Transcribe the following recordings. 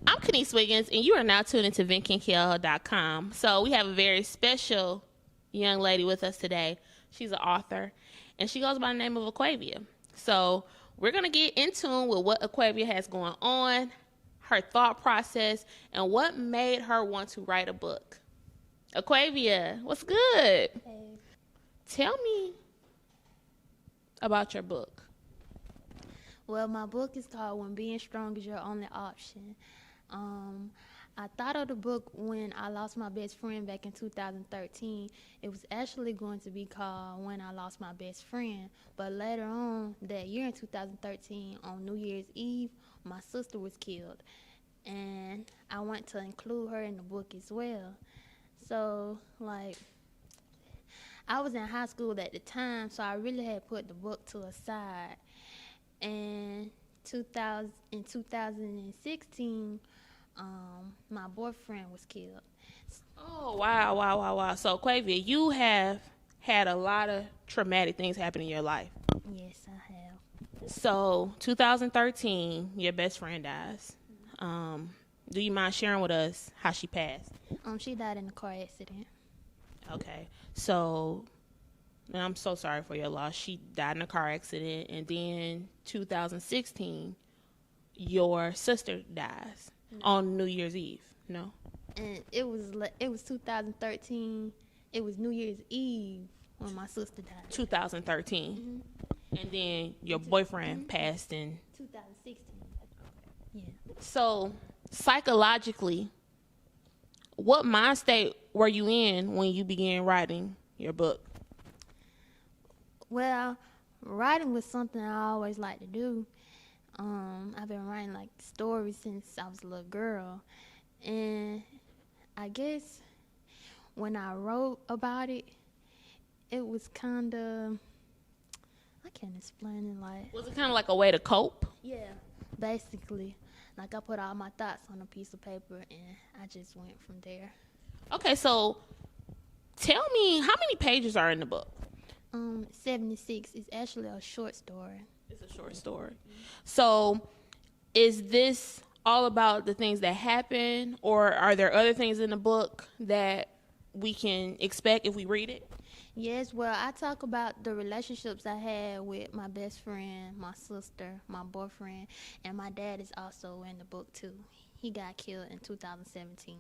I'm Kenise Wiggins, and you are now tuned into Vinkankel.com. So we have a very special young lady with us today. She's an author, and she goes by the name of Aquavia. So we're going to get in tune with what Aquavia has going on, her thought process, and what made her want to write a book. Aquavia, what's good? Hey. Tell me about your book. Well, my book is called When Being Strong Is Your Only Option. I thought of the book when I lost my best friend back in 2013. It was actually going to be called When I Lost My Best Friend. But later on that year in 2013, on New Year's Eve, my sister was killed. And I want to include her in the book as well. So, I was in high school at the time, so I really had put the book to a side. And in 2016, my boyfriend was killed. Oh, wow. So, Aquavia, you have had a lot of traumatic things happen in your life. Yes, I have. So, 2013, your best friend dies. Do you mind sharing with us how she passed? She died in a car accident. Okay. So, and I'm so sorry for your loss. She died in a car accident, and then 2016, your sister dies on New Year's Eve. No. And it was 2013. It was New Year's Eve when my sister died. 2013. Mm-hmm. And then your boyfriend passed in 2016. Yeah. So, psychologically, what mind state were you in when you began writing your book? Well, writing was something I always liked to do. I've been writing like stories since I was a little girl, and I guess when I wrote about it, it was kind of, I can't explain it. Like, Was it kind of like a way to cope? yeah, basically, like I put all my thoughts on a piece of paper and I just went from there. Okay, so tell me, how many pages are in the book? 76 is actually a short story. It's a short story. So, is this all about the things that happen, or are there other things in the book that we can expect if we read it? Yes, well, I talk about the relationships I had with my best friend, my sister, my boyfriend, and my dad is also in the book too. He got killed in 2017.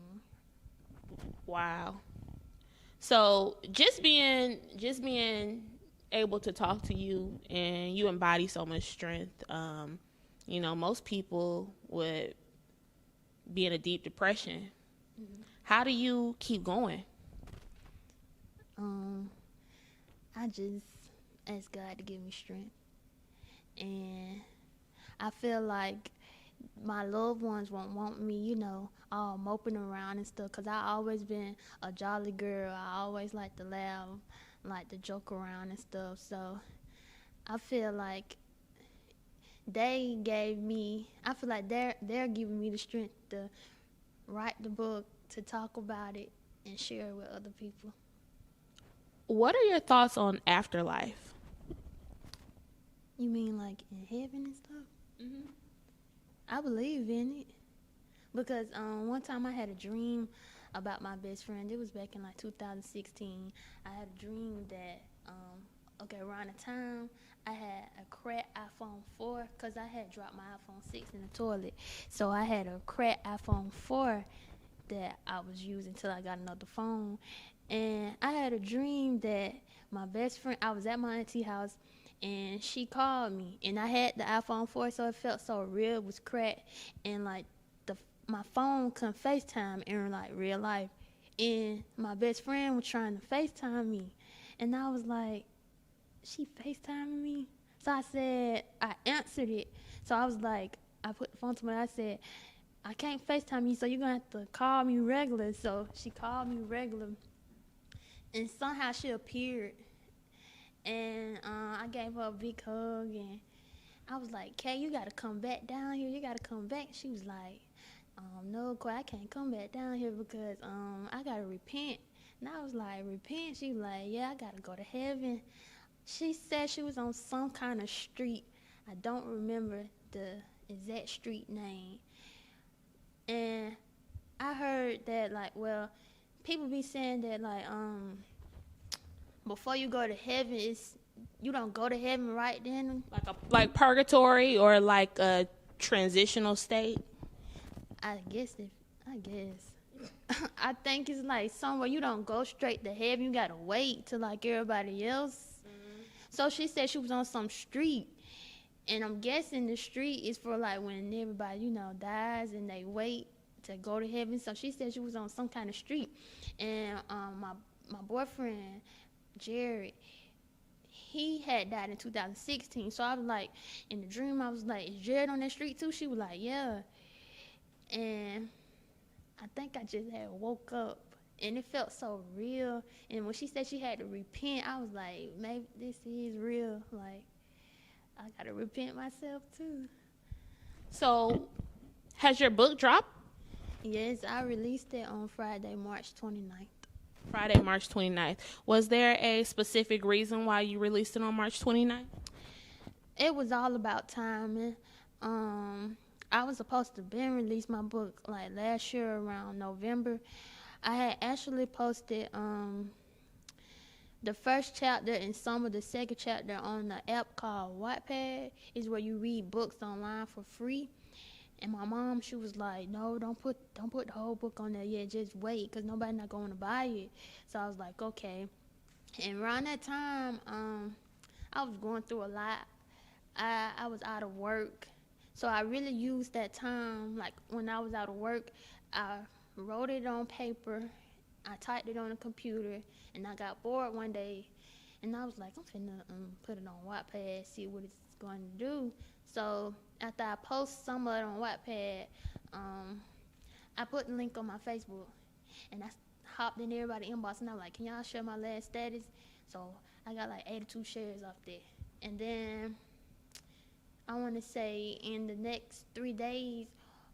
Wow. So just being able to talk to you, and you embody so much strength. Most people would be in a deep depression. Mm-hmm. How do you keep going? I just ask God to give me strength, and I feel like my loved ones won't want me, all moping around and stuff, because I always been a jolly girl. I always like to laugh, like to joke around and stuff. So I feel like I feel like they're giving me the strength to write the book, to talk about it, and share it with other people. What are your thoughts on afterlife? You mean like in heaven and stuff? Mm-hmm. I believe in it because one time I had a dream about my best friend. It was back in like 2016. I had a dream that around the time I had a cracked iPhone 4 because I had dropped my iPhone 6 in the toilet. So I had a cracked iPhone 4 that I was using till I got another phone. And I had a dream that my best friend, I was at my auntie house, and she called me, and I had the iPhone 4, so it felt so real. It was cracked, and like my phone couldn't FaceTime in like real life, and my best friend was trying to FaceTime me, and I was like, she FaceTiming me? So I answered it. So I was like, I put the phone to my, I said, I can't FaceTime you, so you're gonna have to call me regular. So she called me regular, and somehow she appeared, and I gave her a big hug, and I was like, Kay, you gotta come back down here. You gotta come back. She was like, no, Quay, I can't come back down here because I gotta repent. And I was like, repent? She was like, yeah, I gotta go to heaven. She said she was on some kind of street. I don't remember the exact street name. And heard that like, well, people be saying that like before you go to heaven, it's you don't go to heaven right then. Like purgatory or like a transitional state. I guess if I guess I think it's like somewhere you don't go straight to heaven. You gotta wait till like everybody else. So she said she was on some street, and I'm guessing the street is for like when everybody dies and they wait to go to heaven. So she said she was on some kind of street, and my boyfriend Jared, he had died in 2016. So I was like, in the dream, I was like, is Jared on that street too? She was like, yeah. And I think I just had woke up and it felt so real. And when she said she had to repent, I was like, maybe this is real. Like, I gotta repent myself too. So, has your book dropped? Yes, I released it on Friday, March 29th. Friday, March 29th. Was there a specific reason why you released it on March 29th? It was all about timing. I was supposed to been release my book like last year around November. I had actually posted the first chapter and some of the second chapter on the app called Wattpad. Is where you read books online for free. And my mom, she was like, no, don't put the whole book on there yet. Just wait, because nobody not going to buy it. So I was like, okay. And around that time, I was going through a lot. I was out of work. So I really used that time, like when I was out of work, I wrote it on paper, I typed it on a computer, and I got bored one day, and I was like, I'm finna put it on Wattpad, see what it's going to do. So after I post some of it on Wattpad, I put the link on my Facebook, and I hopped in everybody's inbox, and I was like, can y'all share my last status? So I got like 82 shares off there. And then I want to say in the next 3 days,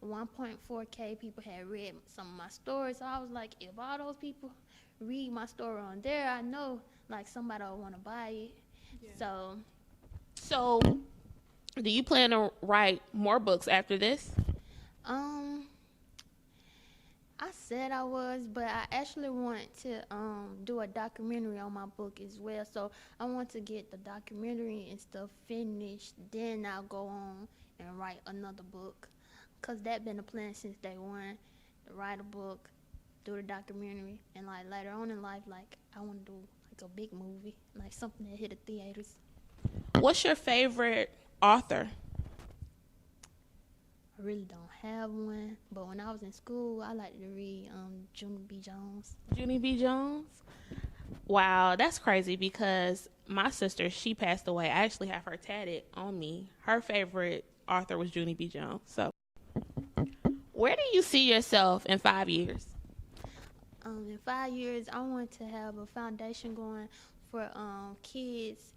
1.4K people had read some of my stories. So I was like, if all those people read my story on there, I know like somebody will want to buy it. Yeah. So, do you plan to write more books after this? I said I was, but I actually want to do a documentary on my book as well. So I want to get the documentary and stuff finished. Then I'll go on and write another book. Cause that been a plan since day one, to write a book, do the documentary, and like later on in life, like I want to do like a big movie, like something that hit the theaters. What's your favorite author? I really don't have one, but when I was in school, I liked to read Junie B. Jones. Junie B. Jones? Wow, that's crazy because my sister, she passed away. I actually have her tatted on me. Her favorite author was Junie B. Jones. So, where do you see yourself in 5 years? In 5 years, I want to have a foundation going for kids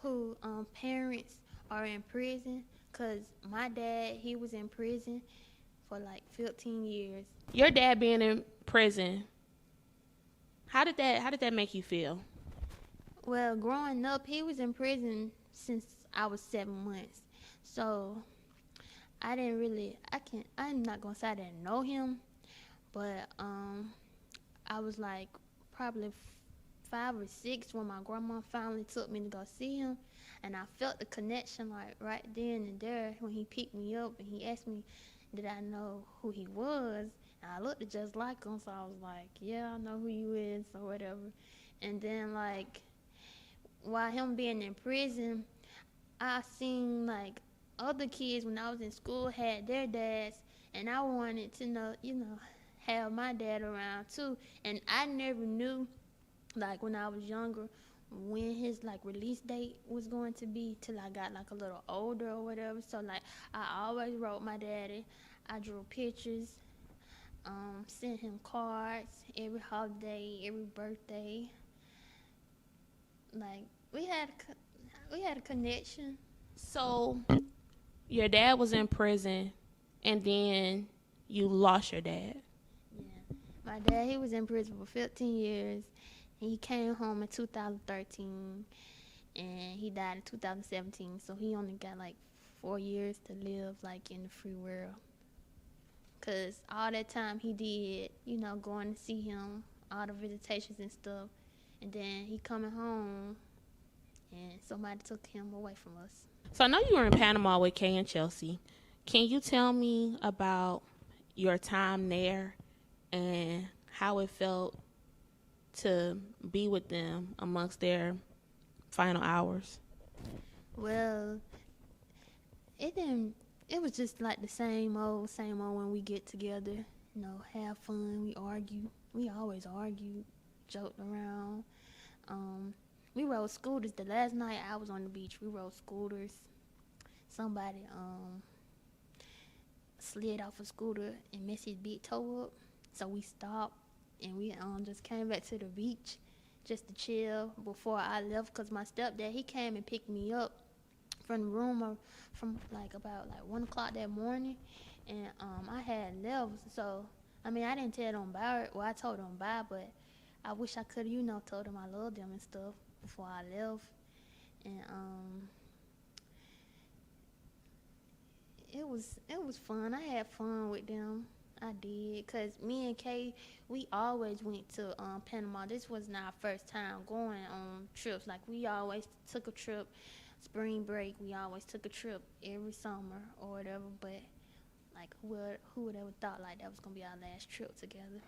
who parents are in prison. Cause my dad, he was in prison for like 15 years. Your dad being in prison, how did that make you feel? Well, growing up, he was in prison since I was 7 months. So I'm not gonna say I didn't know him, but I was like probably 5 or 6 when my grandma finally took me to go see him. And I felt the connection like right then and there when he picked me up and he asked me did I know who he was. And I looked just like him, so I was like, yeah, I know who you is or whatever. And then like while him being in prison, I seen like other kids when I was in school had their dads, and I wanted to have my dad around too. And I never knew, like when I was younger, when his like release date was going to be till I got like a little older or whatever. So like I always wrote my daddy. I drew pictures, sent him cards every holiday, every birthday. Like we had a connection. So your dad was in prison and then you lost your dad. Yeah. My dad, he was in prison for 15 years. He came home in 2013, and he died in 2017. So he only got like 4 years to live, like in the free world. Cause all that time he did, going to see him, all the visitations and stuff, and then he coming home, and somebody took him away from us. So I know you were in Panama with Kay and Chelsea. Can you tell me about your time there and how it felt to be with them amongst their final hours? Well, it didn't. It was just like the same old when we get together. Have fun. We argue. We always argue, joked around. We rode scooters. The last night I was on the beach, we rode scooters. Somebody slid off a scooter and messed his big toe up, so we stopped and we just came back to the beach just to chill before I left. Cause my stepdad, he came and picked me up from the room from about 1 o'clock that morning, and I had left. So I mean, I didn't tell them bye. Well, I told them bye, but I wish I could have told them I loved them and stuff before I left. And it was fun. I had fun with them. I did, cause me and Kay, we always went to Panama. This wasn't our first time going on trips. Like, we always took a trip. Spring break, we always took a trip every summer or whatever. But like, who would ever thought like that was gonna be our last trip together?